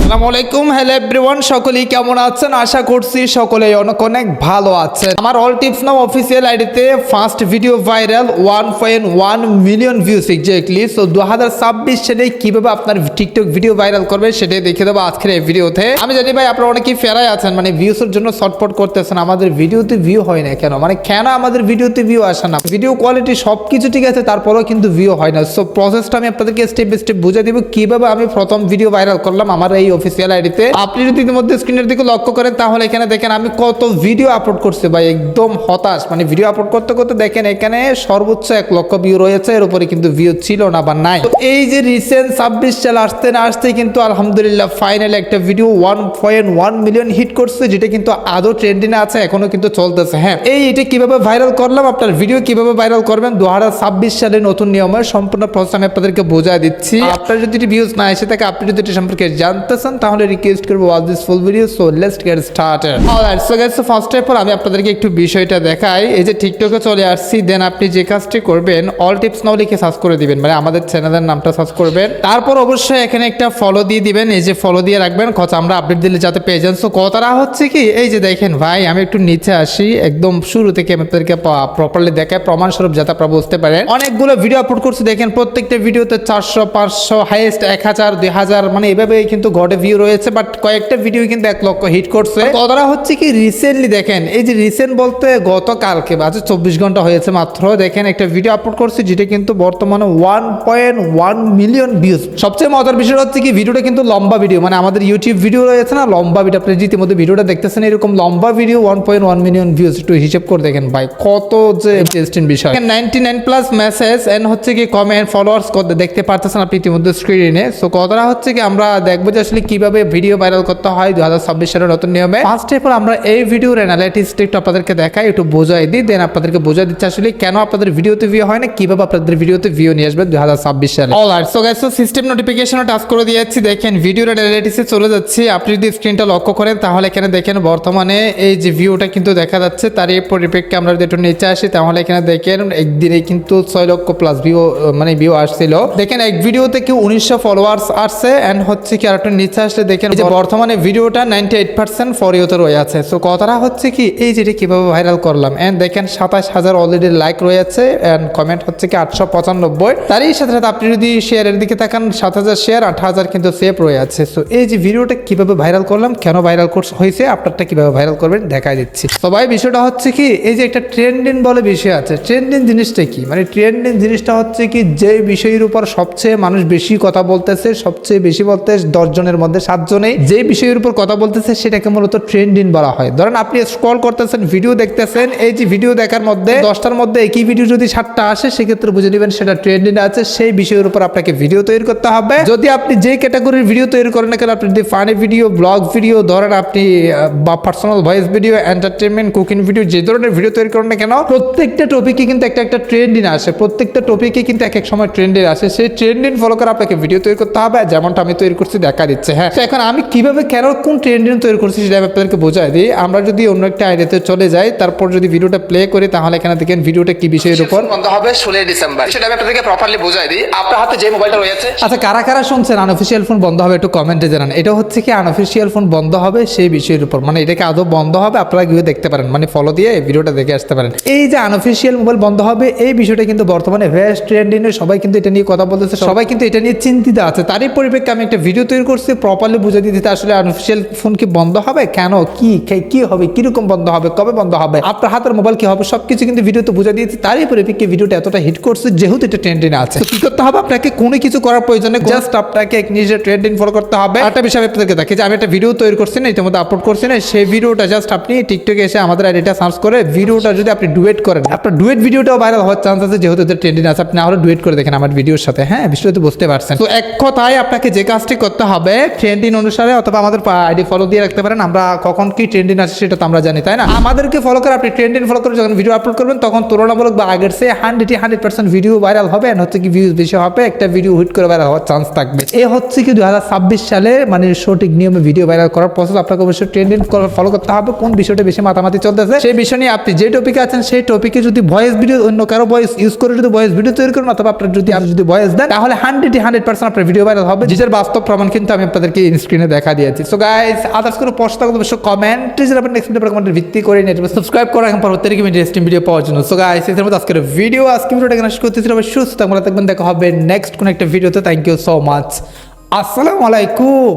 আসসালামু আলাইকুম, hello everyone, সকলেই কেমন আছেন? আশা করছি সকলেই অনেক অনেক ভালো আছেন। আমার অল টিপস নাও অফিসিয়াল আইডিতে first video viral 1.1 million views exactly. So 2026 সালে কিভাবে আপনার টিকটক ভিডিও ভাইরাল করবে সেটাই দেখিয়ে দেবো আজকের এই ভিডিওতে। আমি জানি ভাই আপনারা অনেকেই ফেরাই আছেন, মানে ভিউসের জন্য শর্টপট করতেছেন, আমাদের ভিডিওতে ভিউ হয় না কেন, মানে কেন আমাদের ভিডিওতে ভিউ আসে না, ভিডিও কোয়ালিটি সবকিছু ঠিক আছে তারপরেও কিন্তু ভিউ হয় না। সো প্রসেসটা আমি আপনাদেরকে স্টেপ বাই স্টেপ বুঝিয়ে দিব কিভাবে আমি প্রথম ভিডিও ভাইরাল করলাম আমার এই অফিসিয়াল আইডিতে। আপনি যদি ইতিমধ্যে স্ক্রিনের দিকে লক্ষ্য করেন তাহলে এখানে দেখেন আমি কত ভিডিও আপলোড করছি ভাই, একদম হতাশ। মানে ভিডিও আপলোড করতে করতে দেখেন এখানে সর্বোচ্চ 1 লক্ষ ভিউ রয়েছে, এর উপরে কিন্তু ভিউ ছিল না বা নাই। তো এই যে রিসেন্ট 26 সাল আসতে না আসতে কিন্তু আলহামদুলিল্লাহ ফাইনালি একটা ভিডিও 1.1 মিলিয়ন হিট করছে, যেটা কিন্তু আদৌ ট্রেন্ডিং আছে, এখনো কিন্তু চলতেছে। হ্যাঁ, এটা কিভাবে ভাইরাল করলাম, আপনার ভিডিও কিভাবে ভাইরাল করবেন 2026 সালে নতুন নিয়মের সম্পূর্ণ প্রসেস আমি আপনাদেরকে বোঝায় দিচ্ছি। আপনার যদি ভিউজ না এসে থাকে, আপনি যদি এটা সম্পর্কে জানতে চান তাহলে রিকোয়েস্ট করবো watch this full video. So let's get started. Alright, so guys, first of all আমি আপনাদেরকে একটু বিষয়টা দেখাই। এই যে টিকটকে চলে আসছি, দেন আপনি যে কাজটি করবেন অল টিপস নাও লিখে সার্চ করে দিবেন, মানে আমাদের চ্যানেলের নামটা সার্চ করবেন। তারপর অবশ্যই এখানে একটা ফলো দিয়ে দিবেন, এই যে ফলো দিয়ে রাখবেন, কথা আমরা আপডেট দিলে যাতে পেয়ে যান। সো কথাটা হচ্ছে কি, এই যে দেখেন ভাই আমি একটু নিচে আসি, একদম শুরু থেকে আমি আপনাদেরকে প্রপারলি দেখাই প্রমাণস্বরূপ যাতে আপনারা বুঝতে পারেন। অনেকগুলো ভিডিও আপলোড করছি, দেখেন প্রত্যেকটা ভিডিওতে 400 500 হাইয়েস্ট 1000 2000 মানে এভাবে কিন্তু গড়ে ভিউ রয়েছে, বাট কয়েকটা ভিডিও কিন্তু 1 লক্ষ হিট করছে। কথাটা হচ্ছে কি, রিসেন্টলি দেখেন, এই যে রিসেন্ট বলতে গতকালকে আচ্ছা 24 ঘন্টা হয়েছে মাত্র, দেখেন একটা ভিডিও আপলোড করছি যেটা কিন্তু বর্তমানে 1.1 মিলিয়ন ভিউজ। সবচেয়ে মজার বিষয় হচ্ছে কি, ভিডিওটা কিন্তু লম্বা ভিডিও, মানে আমাদের ইউটিউব ভিডিও রয়েছে না লম্বা ভিডিও, আপনি ইতিমধ্যে ভিডিওটা দেখতেছেন এরকম লম্বা ভিডিও 1.1 মিলিয়ন ভিউজ। একটু হিসেব করে দেখেন ভাই কত যে ইন্টারেস্টিং বিষয়। 99 প্লাস মেসেজ এন্ড হচ্ছে কি কমেন্ট ফলোয়ার্স দেখতে পারতেছেন আপনি ইতিমধ্যে স্ক্রিনে। সো কথাটা হচ্ছে কি, আমরা দেখবো যে আসলে কিভাবে ভিডিও ভাইরাল করতে হয় 2026 সালের নতুন নিয়মে। ফার্স্ট অফ অল আমরা এই ভিডিওর অ্যানালাইটিক্স একটু আপনাদেরকে দেখাই, একটু বোঝাই দিই, দেন আপনাদেরকে বোঝাই দিচ্ছি আসলে কেন আপনাদের ভিডিওতে ভিউ হয় না, কিভাবে আপনাদের ভিডিওতে ভিউ নিয়ে আসবে 2026 সালে। অলরাইট, সো গাইস, সিস্টেম নোটিফিকেশনও টাচ করে দিয়েছি, দেখেন ভিডিওর অ্যানালাইটিক্সে চলে যাচ্ছি। আপনি যদি স্ক্রিনটা লক্ষ্য করেন তাহলে এখানে দেখেন বর্তমানে এই যে ভিউটা কিন্তু দেখা যাচ্ছে, তার এই পরিপ্রেক্ষিতে আমরা যদি একটু নিচে আসি তাহলে এখানে দেখেন একদিনে কিন্তু 6 লক্ষ প্লাস ভিউ মানে ভিউ আসছিল। দেখেন এক ভিডিওতে কি 1900 ফলোয়ার্স আসছে, এন্ড হচ্ছে কি আর একটু নিচে আসলে দেখেন যে বর্তমানে ভিডিওটা 98% ফর ইউতে রয়ে আছে। সো কথাটা হচ্ছে কি, এই যেটা কিভাবে ভাইরাল করলাম, এন্ড দেখেন 27000 অলরেডি লাইক রয়েছে, এন্ড কমেন্ট হচ্ছে কি 895। তারই সাথে সাথে আপনি যদি শেয়ারের দিকে তাকান 7000 শেয়ার 8000 কিন্তু সেভ রয়ে আছে। সো এই যে ভিডিওটা কিভাবে ভাইরাল করলাম, কেন ভাইরাল হয়েছে, আপনারটা কিভাবে ভাইরাল করবেন দেখাই দিচ্ছি। সবাই বিষয়টা হচ্ছে কি, এই যে একটা ট্রেন্ডিং বলে বিষয় আছে, ট্রেন্ডিং জিনিসটা কি, মানে ট্রেন্ডিং জিনিসটা হচ্ছে কি, যে বিষয়ের উপর সবচেয়ে মানুষ বেশি কথা বলতেছে, সবচেয়ে বেশি বলতে 10 জনের মধ্যে 7 জনেই যে বিষয়ের উপর কথা বলতেছে সেটাকে মূলত ট্রেন্ডিং বলা হয়। ধরেন আপনি স্ক্রল করতেছেন, ভিডিও দেখতেছেন, এই যে ভিডিও দেখার মধ্যে 10টার মধ্যে একই ভিডিও যদি 7টা আসে সেক্ষেত্রে বুঝে নেবেন সেটা ট্রেন্ডিং আছে, সেই বিষয়ের উপর আপনাকে ভিডিও তৈরি করতে হবে। যদি আপনি যে ক্যাটাগরির ভিডিও তৈরি করেন না কেন, আপনি যদি ফানি ভিডিও, ব্লগ ভিডিও, ধরেন আপনি বা personal voice video, entertainment, cooking video, যে ধরনের ভিডিও তৈরি করেন না কেন, প্রত্যেকটা টপিকে কিন্তু একটা ট্রেন্ডিং আসে, প্রত্যেকটা টপিকে কিন্তু এক সময় ট্রেন্ডিং আসে, সেই ট্রেন্ডিং ফলো করে আপনাকে ভিডিও তৈরি করতে হবে, যেমনটা আমি তৈরি করছি দেখা দিচ্ছে। হ্যাঁ, তো এখন আমি কিভাবে কেন কোন ট্রেন্ডিং তৈরি করছি সেটা আমি আপনাদেরকে বোঝাই দিই। আমরা যদি অন্য একটা আইডিয়াতে চলে যাই, তারপর যদি ভিডিওটা প্লে করি তাহলে এখানে দেখেন ভিডিওটা কি বিষয়ের উপর বন্ধ হবে 16 ডিসেম্বর, সেটা আমি আপনাদেরকে প্রপারলি বোঝাই দিই। আপনার হাতে যে মোবাইলটা রয়েছে, আচ্ছা কারা কারা শুনছেন আনঅফিশিয়াল ফোন বন্ধ হবে একটু কমেন্টে জানান। এটা হচ্ছে কি আনঅফিশিয়াল ফোন বন্ধ হবে সেই বিষয়ের উপর, মানে এটাকে আদৌ বন্ধ হবে আপনারা গিয়ে দেখতে পারেন, মানে ফলো দিয়ে ভিডিওটা দেখে আসতে পারেন। এই যে আনঅফিশিয়াল মোবাইল বন্ধ হবে এই বিষয়টা কিন্তু বর্তমানে বেস্ট ট্রেন্ডিং এ, সবাই কিন্তু এটা নিয়ে কথা বলতেছে, সবাই কিন্তু এটা নিয়ে চিন্তিত আছে। তারই পরিপ্রেক্ষিতে আমি একটা ভিডিও তৈরি করছি প্রপারলি বুঝে দিতে আসলে আনঅফিশিয়াল ফোন কি বন্ধ হবে, কেন, কি হবে, কিরকম বন্ধ হবে, কবে বন্ধ হবে, আপনার হাতের মোবাইল কি হবে, সবকিছু কিন্তু ভিডিওতে বুঝে দিয়েছি। তারই পরিপ্রেক্ষিতে ভিডিওটা এতটা হিট করছে যেহেতু এটা ট্রেন্ডিং আছে। কি করতে হবে, আপনাকে কোনো কিছু করার প্রয়োজন নেই, জাস্ট আপনাকে নিজের ট্রেন্ডিং ফলো করতে হবে। একটা বিষয় আমি আপনাদেরকে দেখি যে আমি একটা ভিডিও তৈরি করছি না, ইতিমধ্যে আপলোড করছি না, সেই ভিডিওটা জাস্ট আপনি টিকটকে এসে আমাদের আইডিটা সার্চ করে ভিডিওটা যদি আপনি ডুয়েট করেন, আপনার ডুয়েট ভিডিওটাও ভাইরাল হওয়ার চান্স আছে যেহেতু এটা ট্রেন্ডিং আছে। আপনি আরো ডুয়েট করে দেখেন আমার ভিডিওর সাথে, হ্যাঁ বিষয়টা বুঝতে পারছেন। তো এক কথায় আপনাকে যে কাজটি করতে হবে ট্রেন্ডিং অনুসারে, অথবা আমাদের আইডি ফলো দিয়ে রাখতে পারেন, আমরা কখন কি ট্রেন্ডিং আছে সেটা তো আমরা জানি, তাই না? আমাদেরকে ফলো করে আপনি ট্রেন্ডিং ফলো করে যখন ভিডিও আপলোড করবেন তখন তুলনামূলক বা আগের চেয়ে 100% ভিডিও ভাইরাল হবে, এন্ড হচ্ছে কি ভিউজ বেশি হবে, একটা ভিডিও হিট করে ভাইরাল হওয়ার চান্স থাকবে। এ হচ্ছে কি 2026 সালে মানে সঠিক নিয়মে ভিডিও ভাইরাল করার প্রসেস। আপনাকে অবশ্যই ট্রেন্ডিং ফলো করতে হবে, কোন বিষয়টা বেশি মাতামাতি চলতেছে সেই বিষয় নিয়ে আপনি যে টপিকে আছেন সেই টপিকে যদি ভয়েস ভিডিও অন্য কারো ভয়েস ইউজ করে যদি ভয়েস ভিডিও তৈরি করেন, অথবা আপনার যদি ভয়েস দেন তাহলে 100% আপনার ভিডিও ভাইরাল হবে, যেটার বাস্তব প্রমাণ কিন্তু আমি আপনাদেরকে স্ক্রিনে দেখা দিয়েছি। সো গাইস আদার্স কোনো প্রশ্ন থাকলে অবশ্যই কমেন্টে যাবেন, নেক্সট ভিডিও কমেন্টের ভিত্তি করে নিয়ে যাবেন। সাবস্ক্রাইব করে রাখেন পরবর্তী ইন্টারেস্টিং ভিডিও পাওয়ার জন্য। সো গাইস এর মধ্যে আজকের ভিডিওটা এখানে শেষ করতেছি। সুস্থ থাকবেন, দেখা হবে নেক্সট কোন একটা ভিডিওতে। Thank you so much. আসসালামু আলাইকুম।